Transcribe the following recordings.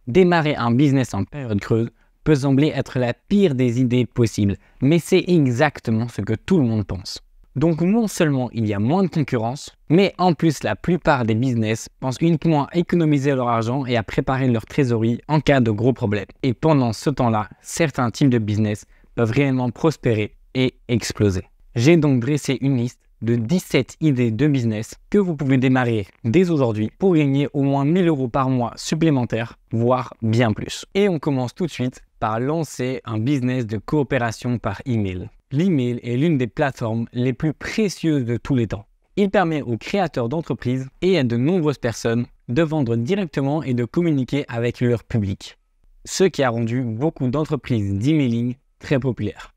Démarrer un business en période creuse peut sembler être la pire des idées possibles, mais c'est exactement ce que tout le monde pense. Donc non seulement il y a moins de concurrence, mais en plus la plupart des business pensent uniquement à économiser leur argent et à préparer leur trésorerie en cas de gros problèmes. Et pendant ce temps-là, certains types de business peuvent réellement prospérer et exploser. J'ai donc dressé une liste de 17 idées de business que vous pouvez démarrer dès aujourd'hui pour gagner au moins 1 000 € par mois supplémentaires, voire bien plus. Et on commence tout de suite par lancer un business de coopération par email. L'email est l'une des plateformes les plus précieuses de tous les temps. Il permet aux créateurs d'entreprises et à de nombreuses personnes de vendre directement et de communiquer avec leur public. Ce qui a rendu beaucoup d'entreprises d'emailing très populaires.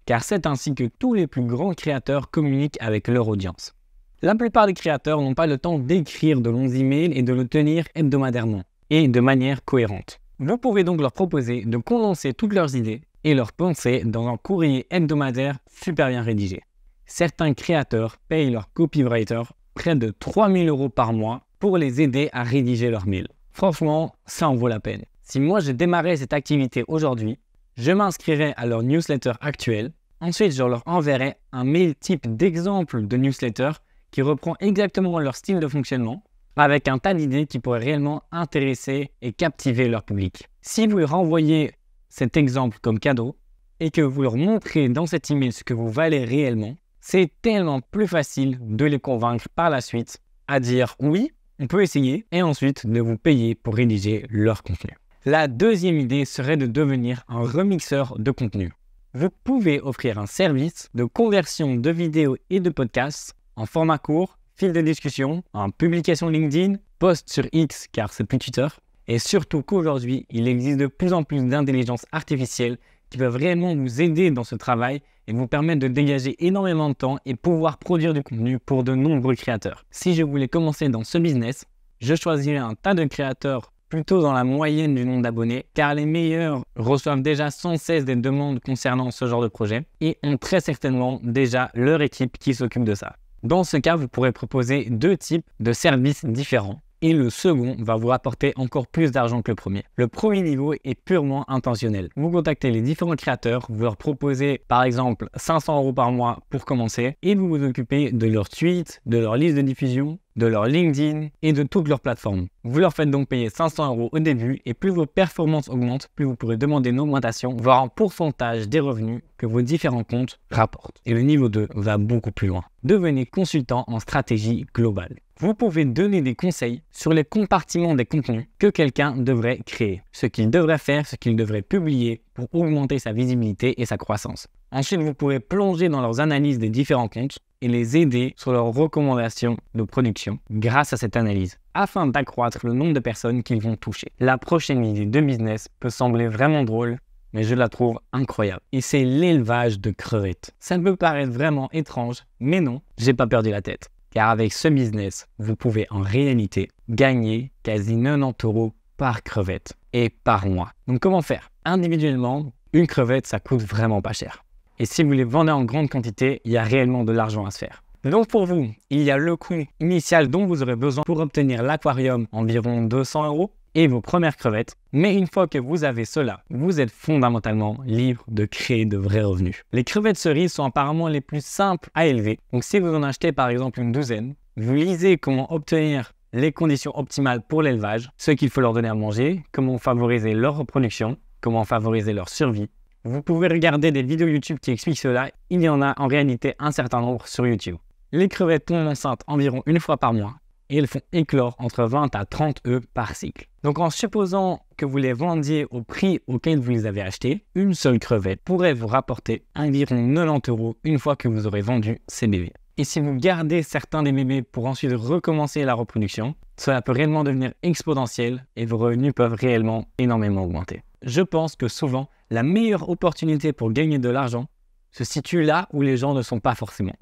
Car c'est ainsi que tous les plus grands créateurs communiquent avec leur audience. La plupart des créateurs n'ont pas le temps d'écrire de longs emails et de le tenir hebdomadairement et de manière cohérente. Vous pouvez donc leur proposer de condenser toutes leurs idées et leurs pensées dans un courrier hebdomadaire super bien rédigé. Certains créateurs payent leurs copywriters près de 3 000 € par mois pour les aider à rédiger leurs mails. Franchement, ça en vaut la peine. Si moi j'ai démarré cette activité aujourd'hui, je m'inscrirai à leur newsletter actuelle. Ensuite, je leur enverrai un mail type d'exemple de newsletter qui reprend exactement leur style de fonctionnement avec un tas d'idées qui pourraient réellement intéresser et captiver leur public. Si vous leur renvoyez cet exemple comme cadeau et que vous leur montrez dans cet email ce que vous valez réellement, c'est tellement plus facile de les convaincre par la suite à dire oui, on peut essayer et ensuite de vous payer pour rédiger leur contenu. La deuxième idée serait de devenir un remixeur de contenu. Vous pouvez offrir un service de conversion de vidéos et de podcasts en format court, fil de discussion, en publication LinkedIn, post sur X car c'est plus Twitter, et surtout qu'aujourd'hui, il existe de plus en plus d'intelligence artificielle qui peuvent réellement vous aider dans ce travail et vous permettre de dégager énormément de temps et pouvoir produire du contenu pour de nombreux créateurs. Si je voulais commencer dans ce business, je choisirais un tas de créateurs plutôt dans la moyenne du nombre d'abonnés, car les meilleurs reçoivent déjà sans cesse des demandes concernant ce genre de projet et ont très certainement déjà leur équipe qui s'occupe de ça. Dans ce cas, vous pourrez proposer deux types de services différents et le second va vous rapporter encore plus d'argent que le premier. Le premier niveau est purement intentionnel. Vous contactez les différents créateurs, vous leur proposez par exemple 500 € par mois pour commencer et vous vous occupez de leurs tweets, de leur liste de diffusion, de leur LinkedIn et de toutes leurs plateformes. Vous leur faites donc payer 500 € au début et plus vos performances augmentent, plus vous pourrez demander une augmentation, voire un pourcentage des revenus que vos différents comptes rapportent. Et le niveau 2 va beaucoup plus loin. Devenez consultant en stratégie globale. Vous pouvez donner des conseils sur les compartiments des contenus que quelqu'un devrait créer, ce qu'il devrait faire, ce qu'il devrait publier pour augmenter sa visibilité et sa croissance. Ensuite, vous pourrez plonger dans leurs analyses des différents comptes et les aider sur leurs recommandations de production grâce à cette analyse, afin d'accroître le nombre de personnes qu'ils vont toucher. La prochaine idée de business peut sembler vraiment drôle, mais je la trouve incroyable. Et c'est l'élevage de crevettes. Ça peut paraître vraiment étrange, mais non, j'ai pas perdu la tête. Car avec ce business, vous pouvez en réalité gagner quasi 90 € par crevette et par mois. Donc comment faire? Individuellement, une crevette, ça coûte vraiment pas cher. Et si vous les vendez en grande quantité, il y a réellement de l'argent à se faire. Donc pour vous, il y a le coût initial dont vous aurez besoin pour obtenir l'aquarium, environ 200 € et vos premières crevettes. Mais une fois que vous avez cela, vous êtes fondamentalement libre de créer de vrais revenus. Les crevettes cerises sont apparemment les plus simples à élever. Donc si vous en achetez par exemple une douzaine, vous lisez comment obtenir les conditions optimales pour l'élevage, ce qu'il faut leur donner à manger, comment favoriser leur reproduction, comment favoriser leur survie. Vous pouvez regarder des vidéos YouTube qui expliquent cela. Il y en a en réalité un certain nombre sur YouTube. Les crevettes tombent enceintes environ une fois par mois et elles font éclore entre 20 à 30 œufs par cycle. Donc en supposant que vous les vendiez au prix auquel vous les avez achetés, une seule crevette pourrait vous rapporter environ 90 € une fois que vous aurez vendu ces bébés. Et si vous gardez certains des bébés pour ensuite recommencer la reproduction, cela peut réellement devenir exponentiel et vos revenus peuvent réellement énormément augmenter. Je pense que souvent, la meilleure opportunité pour gagner de l'argent se situe là où les gens ne sont pas forcément.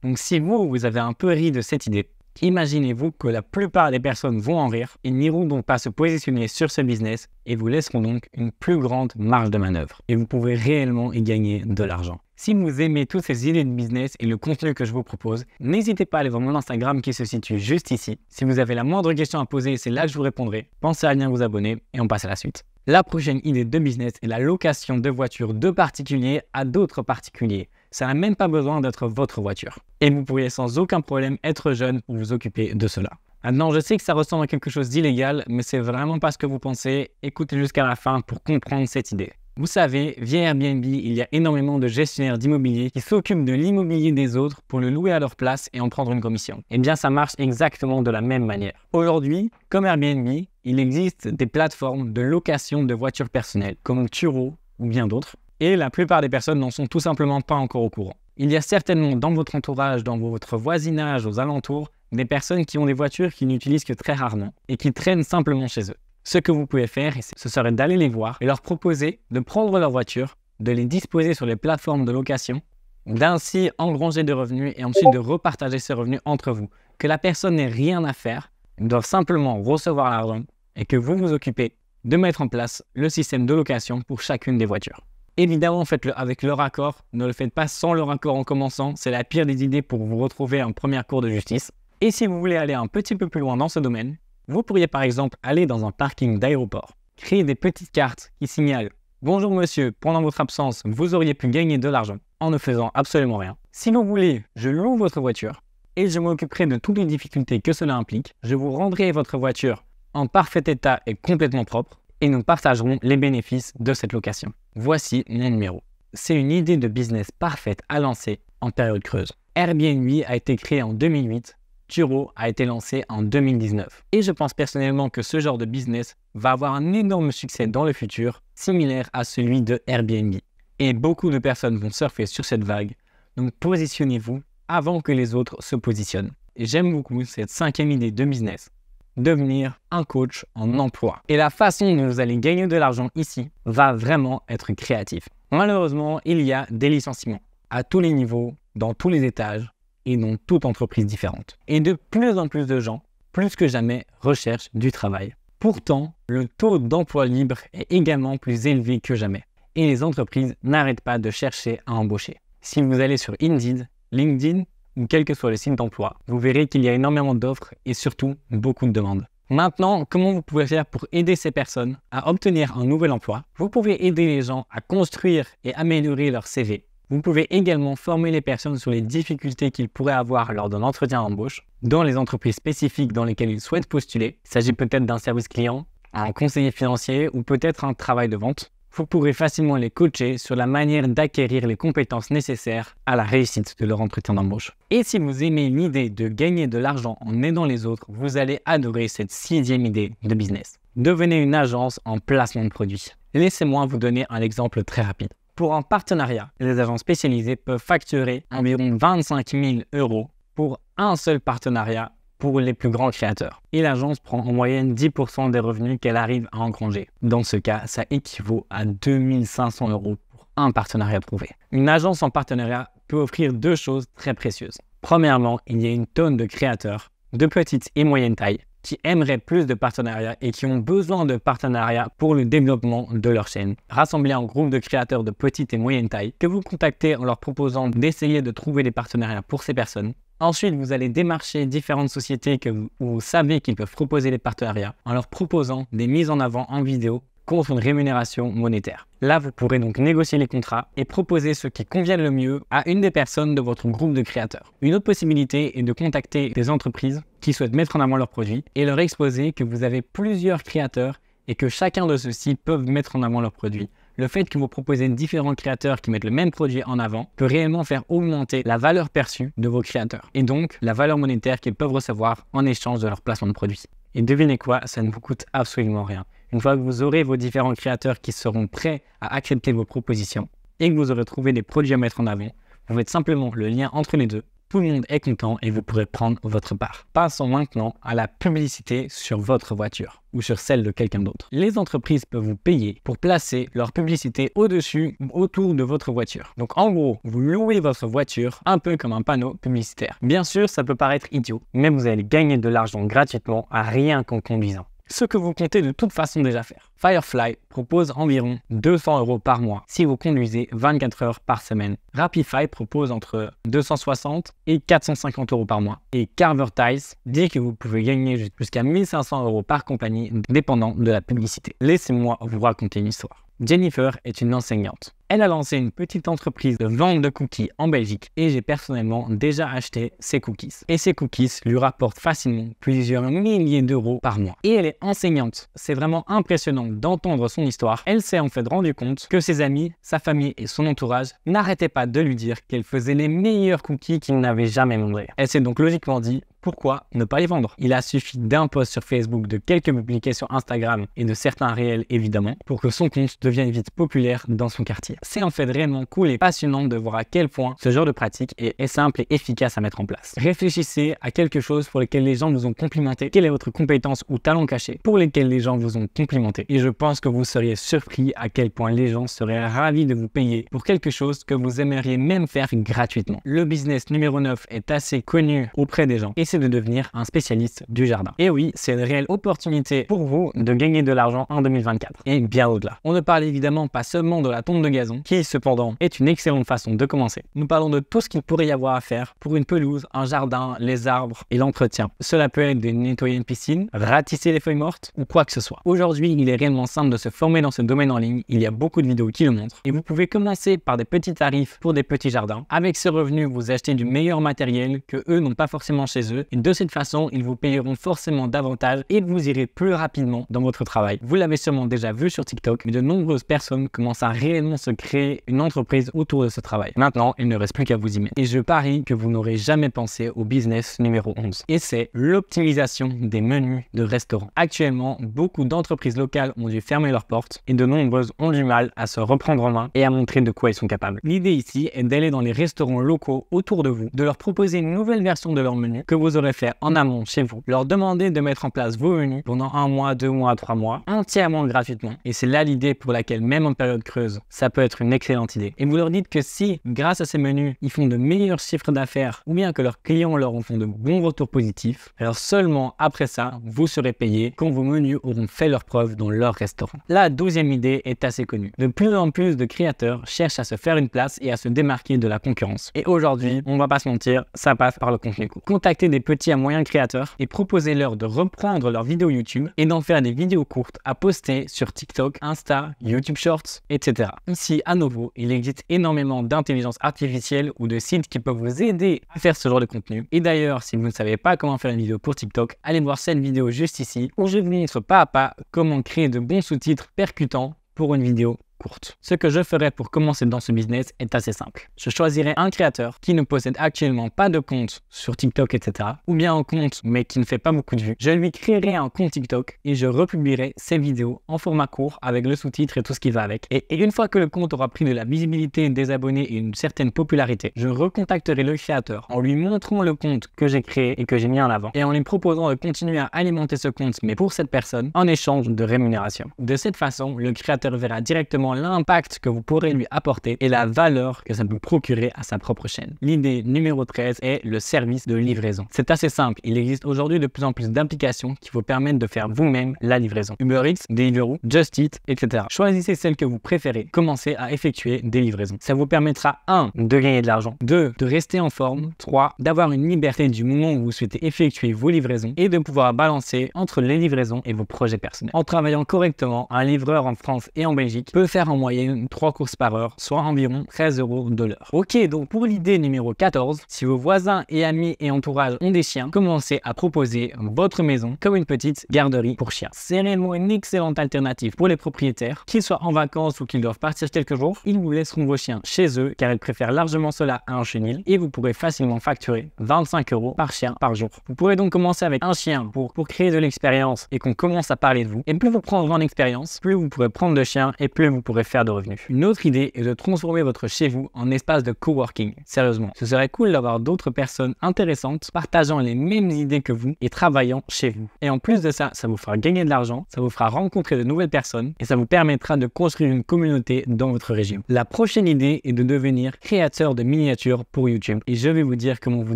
Donc si vous avez un peu ri de cette idée, imaginez-vous que la plupart des personnes vont en rire et n'iront donc pas se positionner sur ce business et vous laisseront donc une plus grande marge de manœuvre. Et vous pouvez réellement y gagner de l'argent. Si vous aimez toutes ces idées de business et le contenu que je vous propose, n'hésitez pas à aller voir mon Instagram qui se situe juste ici. Si vous avez la moindre question à poser, c'est là que je vous répondrai. Pensez à bien vous abonner et on passe à la suite. La prochaine idée de business est la location de voitures de particuliers à d'autres particuliers. Ça n'a même pas besoin d'être votre voiture. Et vous pourriez sans aucun problème être jeune pour vous occuper de cela. Maintenant, je sais que ça ressemble à quelque chose d'illégal, mais c'est vraiment pas ce que vous pensez. Écoutez jusqu'à la fin pour comprendre cette idée. Vous savez, via Airbnb, il y a énormément de gestionnaires d'immobilier qui s'occupent de l'immobilier des autres pour le louer à leur place et en prendre une commission. Eh bien, ça marche exactement de la même manière. Aujourd'hui, comme Airbnb, il existe des plateformes de location de voitures personnelles, comme Turo ou bien d'autres. Et la plupart des personnes n'en sont tout simplement pas encore au courant. Il y a certainement dans votre entourage, dans votre voisinage, aux alentours, des personnes qui ont des voitures qu'ils n'utilisent que très rarement et qui traînent simplement chez eux. Ce que vous pouvez faire, ce serait d'aller les voir et leur proposer de prendre leur voiture, de les disposer sur les plateformes de location, d'ainsi engranger des revenus et ensuite de repartager ces revenus entre vous. Que la personne n'ait rien à faire, ils doivent simplement recevoir l'argent et que vous vous occupez de mettre en place le système de location pour chacune des voitures. Évidemment, faites-le avec leur accord, ne le faites pas sans leur accord en commençant, c'est la pire des idées pour vous retrouver en première cour de justice. Et si vous voulez aller un petit peu plus loin dans ce domaine, vous pourriez par exemple aller dans un parking d'aéroport, créer des petites cartes qui signalent « Bonjour monsieur, pendant votre absence, vous auriez pu gagner de l'argent en ne faisant absolument rien. Si vous voulez, je loue votre voiture et je m'occuperai de toutes les difficultés que cela implique. Je vous rendrai votre voiture en parfait état et complètement propre et nous partagerons les bénéfices de cette location. Voici mon numéro. » C'est une idée de business parfaite à lancer en période creuse. Airbnb a été créé en 2008. Turo a été lancé en 2019. Et je pense personnellement que ce genre de business va avoir un énorme succès dans le futur, similaire à celui de Airbnb. Et beaucoup de personnes vont surfer sur cette vague, donc positionnez-vous avant que les autres se positionnent. Et j'aime beaucoup cette 5e idée de business, devenir un coach en emploi. Et la façon dont vous allez gagner de l'argent ici va vraiment être créative. Malheureusement, il y a des licenciements à tous les niveaux, dans tous les étages, et dans toute entreprise différente. Et de plus en plus de gens, plus que jamais, recherchent du travail. Pourtant, le taux d'emploi libre est également plus élevé que jamais. Et les entreprises n'arrêtent pas de chercher à embaucher. Si vous allez sur Indeed, LinkedIn ou quel que soit le site d'emploi, vous verrez qu'il y a énormément d'offres et surtout beaucoup de demandes. Maintenant, comment vous pouvez faire pour aider ces personnes à obtenir un nouvel emploi? Vous pouvez aider les gens à construire et améliorer leur CV. Vous pouvez également former les personnes sur les difficultés qu'ils pourraient avoir lors d'un entretien d'embauche dans les entreprises spécifiques dans lesquelles ils souhaitent postuler. Il s'agit peut-être d'un service client, un conseiller financier ou peut-être un travail de vente. Vous pourrez facilement les coacher sur la manière d'acquérir les compétences nécessaires à la réussite de leur entretien d'embauche. Et si vous aimez l'idée de gagner de l'argent en aidant les autres, vous allez adorer cette 6e idée de business. Devenez une agence en placement de produits. Laissez-moi vous donner un exemple très rapide. Pour un partenariat, les agents spécialisés peuvent facturer environ 25 000 € pour un seul partenariat pour les plus grands créateurs. Et l'agence prend en moyenne 10% des revenus qu'elle arrive à engranger. Dans ce cas, ça équivaut à 2 500 € pour un partenariat trouvé. Une agence en partenariat peut offrir 2 choses très précieuses. Premièrement, il y a une tonne de créateurs de petite et moyenne taille qui aimeraient plus de partenariats et qui ont besoin de partenariats pour le développement de leur chaîne. Rassemblez un groupe de créateurs de petite et moyenne taille que vous contactez en leur proposant d'essayer de trouver des partenariats pour ces personnes. Ensuite, vous allez démarcher différentes sociétés où vous savez qu'ils peuvent proposer des partenariats en leur proposant des mises en avant en vidéo contre une rémunération monétaire. Là, vous pourrez donc négocier les contrats et proposer ce qui convient le mieux à une des personnes de votre groupe de créateurs. Une autre possibilité est de contacter des entreprises qui souhaitent mettre en avant leurs produits et leur exposer que vous avez plusieurs créateurs et que chacun de ceux-ci peuvent mettre en avant leurs produits. Le fait que vous proposez différents créateurs qui mettent le même produit en avant peut réellement faire augmenter la valeur perçue de vos créateurs et donc la valeur monétaire qu'ils peuvent recevoir en échange de leur placement de produits. Et devinez quoi, ça ne vous coûte absolument rien. Une fois que vous aurez vos différents créateurs qui seront prêts à accepter vos propositions et que vous aurez trouvé des produits à mettre en avant, vous faites simplement le lien entre les deux. Tout le monde est content et vous pourrez prendre votre part. Passons maintenant à la publicité sur votre voiture ou sur celle de quelqu'un d'autre. Les entreprises peuvent vous payer pour placer leur publicité au-dessus ou autour de votre voiture. Donc en gros, vous louez votre voiture un peu comme un panneau publicitaire. Bien sûr, ça peut paraître idiot, mais vous allez gagner de l'argent gratuitement à rien qu'en conduisant. ce que vous comptez de toute façon déjà faire. Firefly propose environ 200 € par mois si vous conduisez 24 heures par semaine. Rapify propose entre 260 et 450 € par mois. Et Carvertise dit que vous pouvez gagner jusqu'à 1500 € par compagnie dépendant de la publicité. Laissez-moi vous raconter une histoire. Jennifer est une enseignante. Elle a lancé une petite entreprise de vente de cookies en Belgique et j'ai personnellement déjà acheté ses cookies. Et ces cookies lui rapportent facilement plusieurs milliers d'euros par mois. Et elle est enseignante. C'est vraiment impressionnant d'entendre son histoire. Elle s'est en fait rendu compte que ses amis, sa famille et son entourage n'arrêtaient pas de lui dire qu'elle faisait les meilleurs cookies qu'ils n'avaient jamais montrés. Elle s'est donc logiquement dit: pourquoi ne pas les vendre? Il a suffi d'un post sur Facebook, de quelques publications Instagram et de certains réels évidemment pour que son compte devienne vite populaire dans son quartier. C'est en fait vraiment cool et passionnant de voir à quel point ce genre de pratique est simple et efficace à mettre en place. Réfléchissez à quelque chose pour lequel les gens vous ont complimenté. Quelle est votre compétence ou talent caché pour lesquels les gens vous ont complimenté? Et je pense que vous seriez surpris à quel point les gens seraient ravis de vous payer pour quelque chose que vous aimeriez même faire gratuitement. Le business numéro 9 est assez connu auprès des gens et c'est de devenir un spécialiste du jardin. Et oui, c'est une réelle opportunité pour vous de gagner de l'argent en 2024 et bien au-delà. On ne parle évidemment pas seulement de la tonte de gazon, qui cependant est une excellente façon de commencer. Nous parlons de tout ce qu'il pourrait y avoir à faire pour une pelouse, un jardin, les arbres et l'entretien. Cela peut être de nettoyer une piscine, ratisser les feuilles mortes ou quoi que ce soit. Aujourd'hui, il est réellement simple de se former dans ce domaine en ligne. Il y a beaucoup de vidéos qui le montrent et vous pouvez commencer par des petits tarifs pour des petits jardins. Avec ce revenu, vous achetez du meilleur matériel que eux n'ont pas forcément chez eux. Et de cette façon, ils vous payeront forcément davantage et vous irez plus rapidement dans votre travail. Vous l'avez sûrement déjà vu sur TikTok, mais de nombreuses personnes commencent à réellement se créer une entreprise autour de ce travail. Maintenant, il ne reste plus qu'à vous y mettre. Et je parie que vous n'aurez jamais pensé au business numéro 11. Et c'est l'optimisation des menus de restaurants. Actuellement, beaucoup d'entreprises locales ont dû fermer leurs portes et de nombreuses ont du mal à se reprendre en main et à montrer de quoi ils sont capables. L'idée ici est d'aller dans les restaurants locaux autour de vous, de leur proposer une nouvelle version de leur menu que vous aurez fait en amont chez vous, leur demander de mettre en place vos menus pendant 1 mois, 2 mois, 3 mois, entièrement gratuitement. Et c'est là l'idée pour laquelle même en période creuse, ça peut être une excellente idée. Et vous leur dites que si, grâce à ces menus, ils font de meilleurs chiffres d'affaires ou bien que leurs clients leur en font de bons retours positifs, alors seulement après ça, vous serez payé quand vos menus auront fait leur preuve dans leur restaurant. La 12e idée est assez connue. De plus en plus de créateurs cherchent à se faire une place et à se démarquer de la concurrence. Et aujourd'hui, on va pas se mentir, ça passe par le contenu court. Contactez des petits à moyens créateurs et proposez-leur de reprendre leurs vidéos YouTube et d'en faire des vidéos courtes à poster sur TikTok, Insta, YouTube Shorts, etc. Ici, à nouveau, il existe énormément d'intelligence artificielle ou de sites qui peuvent vous aider à faire ce genre de contenu. Et d'ailleurs, si vous ne savez pas comment faire une vidéo pour TikTok, allez voir cette vidéo juste ici où je vous montre pas à pas comment créer de bons sous-titres percutants pour une vidéo courte. Ce que je ferai pour commencer dans ce business est assez simple. Je choisirai un créateur qui ne possède actuellement pas de compte sur TikTok, etc. ou bien un compte mais qui ne fait pas beaucoup de vues. Je lui créerai un compte TikTok et je republierai ses vidéos en format court avec le sous-titre et tout ce qui va avec. Et une fois que le compte aura pris de la visibilité, des abonnés et une certaine popularité, je recontacterai le créateur en lui montrant le compte que j'ai créé et que j'ai mis en avant et en lui proposant de continuer à alimenter ce compte mais pour cette personne en échange de rémunération. De cette façon, le créateur verra directement l'impact que vous pourrez lui apporter et la valeur que ça peut procurer à sa propre chaîne. L'idée numéro 13 est le service de livraison. C'est assez simple. Il existe aujourd'hui de plus en plus d'applications qui vous permettent de faire vous-même la livraison. UberEats, Deliveroo, Just Eat, etc. Choisissez celle que vous préférez. Commencez à effectuer des livraisons. Ça vous permettra 1. de gagner de l'argent, 2. de rester en forme, 3. d'avoir une liberté du moment où vous souhaitez effectuer vos livraisons et de pouvoir balancer entre les livraisons et vos projets personnels. En travaillant correctement, un livreur en France et en Belgique peut faire en moyenne 3 courses par heure, soit environ 13 € de l'heure. Ok, donc pour l'idée numéro 14, si vos voisins et amis et entourage ont des chiens, commencez à proposer votre maison comme une petite garderie pour chiens. C'est réellement une excellente alternative pour les propriétaires, qu'ils soient en vacances ou qu'ils doivent partir quelques jours, ils vous laisseront vos chiens chez eux car ils préfèrent largement cela à un chenil et vous pourrez facilement facturer 25 € par chien par jour. Vous pourrez donc commencer avec un chien pour créer de l'expérience et qu'on commence à parler de vous. Et plus vous prendrez en expérience, plus vous pourrez prendre de chiens et plus vous pourrez faire de revenus. Une autre idée est de transformer votre chez vous en espace de coworking. Sérieusement, ce serait cool d'avoir d'autres personnes intéressantes partageant les mêmes idées que vous et travaillant chez vous. Et en plus de ça, ça vous fera gagner de l'argent, ça vous fera rencontrer de nouvelles personnes et ça vous permettra de construire une communauté dans votre région. La prochaine idée est de devenir créateur de miniatures pour YouTube et je vais vous dire comment vous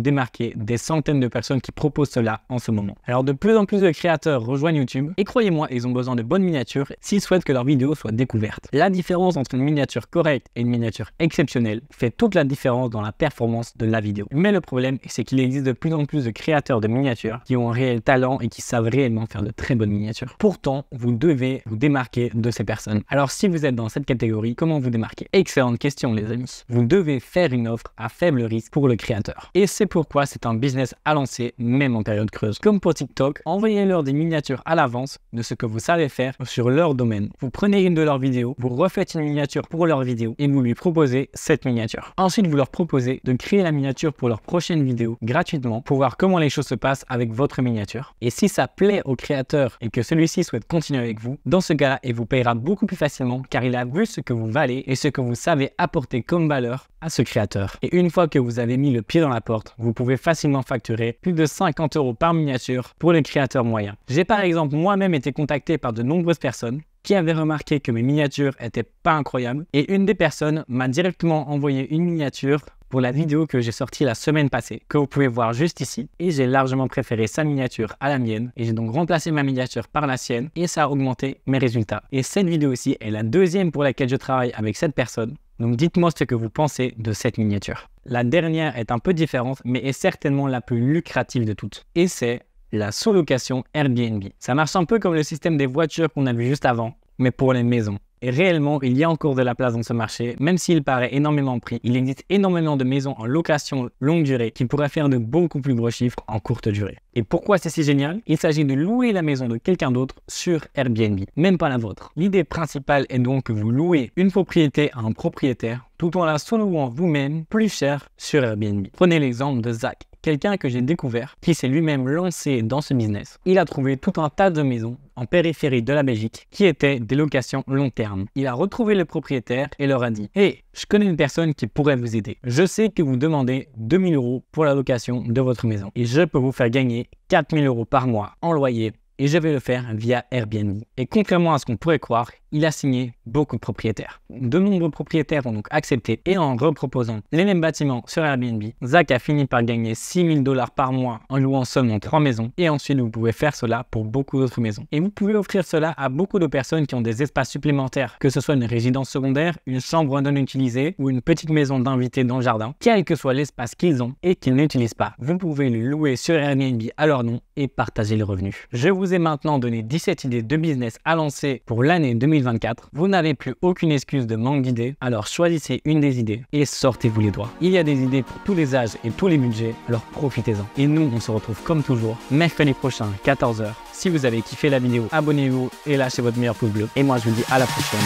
démarquer des centaines de personnes qui proposent cela en ce moment. Alors de plus en plus de créateurs rejoignent YouTube et croyez-moi, ils ont besoin de bonnes miniatures s'ils souhaitent que leurs vidéos soient découvertes. La différence entre une miniature correcte et une miniature exceptionnelle fait toute la différence dans la performance de la vidéo. Mais le problème, c'est qu'il existe de plus en plus de créateurs de miniatures qui ont un réel talent et qui savent réellement faire de très bonnes miniatures. Pourtant, vous devez vous démarquer de ces personnes. Alors si vous êtes dans cette catégorie, comment vous démarquer? Excellente question les amis. Vous devez faire une offre à faible risque pour le créateur. Et c'est pourquoi c'est un business à lancer même en période creuse. Comme pour TikTok, envoyez-leur des miniatures à l'avance de ce que vous savez faire sur leur domaine. Vous prenez une de leurs vidéos, vous refaites une miniature pour leur vidéo et vous lui proposez cette miniature. Ensuite, vous leur proposez de créer la miniature pour leur prochaine vidéo gratuitement pour voir comment les choses se passent avec votre miniature. Et si ça plaît au créateur et que celui-ci souhaite continuer avec vous, dans ce cas-là, il vous payera beaucoup plus facilement car il a vu ce que vous valez et ce que vous savez apporter comme valeur à ce créateur. Et une fois que vous avez mis le pied dans la porte, vous pouvez facilement facturer plus de 50 € par miniature pour les créateurs moyens. J'ai par exemple moi-même été contacté par de nombreuses personnes qui avaient remarqué que mes miniatures étaient pas incroyables et une des personnes m'a directement envoyé une miniature pour la vidéo que j'ai sortie la semaine passée, que vous pouvez voir juste ici. Et j'ai largement préféré sa miniature à la mienne. Et j'ai donc remplacé ma miniature par la sienne et ça a augmenté mes résultats. Et cette vidéo aussi est la deuxième pour laquelle je travaille avec cette personne. Donc dites-moi ce que vous pensez de cette miniature. La dernière est un peu différente, mais est certainement la plus lucrative de toutes. Et c'est la sous-location Airbnb. Ça marche un peu comme le système des voitures qu'on a vu juste avant, mais pour les maisons. Et réellement, il y a encore de la place dans ce marché, même s'il paraît énormément de prix. Il existe énormément de maisons en location longue durée qui pourraient faire de beaucoup plus gros chiffres en courte durée. Et pourquoi c'est si génial? Il s'agit de louer la maison de quelqu'un d'autre sur Airbnb, même pas la vôtre. L'idée principale est donc que vous louez une propriété à un propriétaire tout en la sous-louant vous-même plus cher sur Airbnb. Prenez l'exemple de Zach, quelqu'un que j'ai découvert qui s'est lui-même lancé dans ce business. Il a trouvé tout un tas de maisons en périphérie de la Belgique qui étaient des locations long terme. Il a retrouvé le propriétaire et leur a dit « Hey, je connais une personne qui pourrait vous aider. Je sais que vous demandez 2 000 € pour la location de votre maison et je peux vous faire gagner 4 000 € par mois en loyer. Et je vais le faire via Airbnb. » Et contrairement à ce qu'on pourrait croire, il a signé beaucoup de propriétaires. De nombreux propriétaires ont donc accepté et en reproposant les mêmes bâtiments sur Airbnb, Zach a fini par gagner 6 000 $ par mois en louant seulement 3 maisons et ensuite vous pouvez faire cela pour beaucoup d'autres maisons. Et vous pouvez offrir cela à beaucoup de personnes qui ont des espaces supplémentaires, que ce soit une résidence secondaire, une chambre non utilisée ou une petite maison d'invités dans le jardin, quel que soit l'espace qu'ils ont et qu'ils n'utilisent pas. Vous pouvez le louer sur Airbnb à leur nom et partager les revenus. Je vous ai maintenant donné 17 idées de business à lancer pour l'année 2024. Vous n'avez plus aucune excuse de manque d'idées, alors choisissez une des idées et sortez-vous les doigts. Il y a des idées pour tous les âges et tous les budgets, alors profitez-en. Et nous, on se retrouve comme toujours mercredi prochain, 14 h. Si vous avez kiffé la vidéo, abonnez-vous et lâchez votre meilleur pouce bleu. Et moi, je vous dis à la prochaine.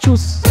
Tchuss!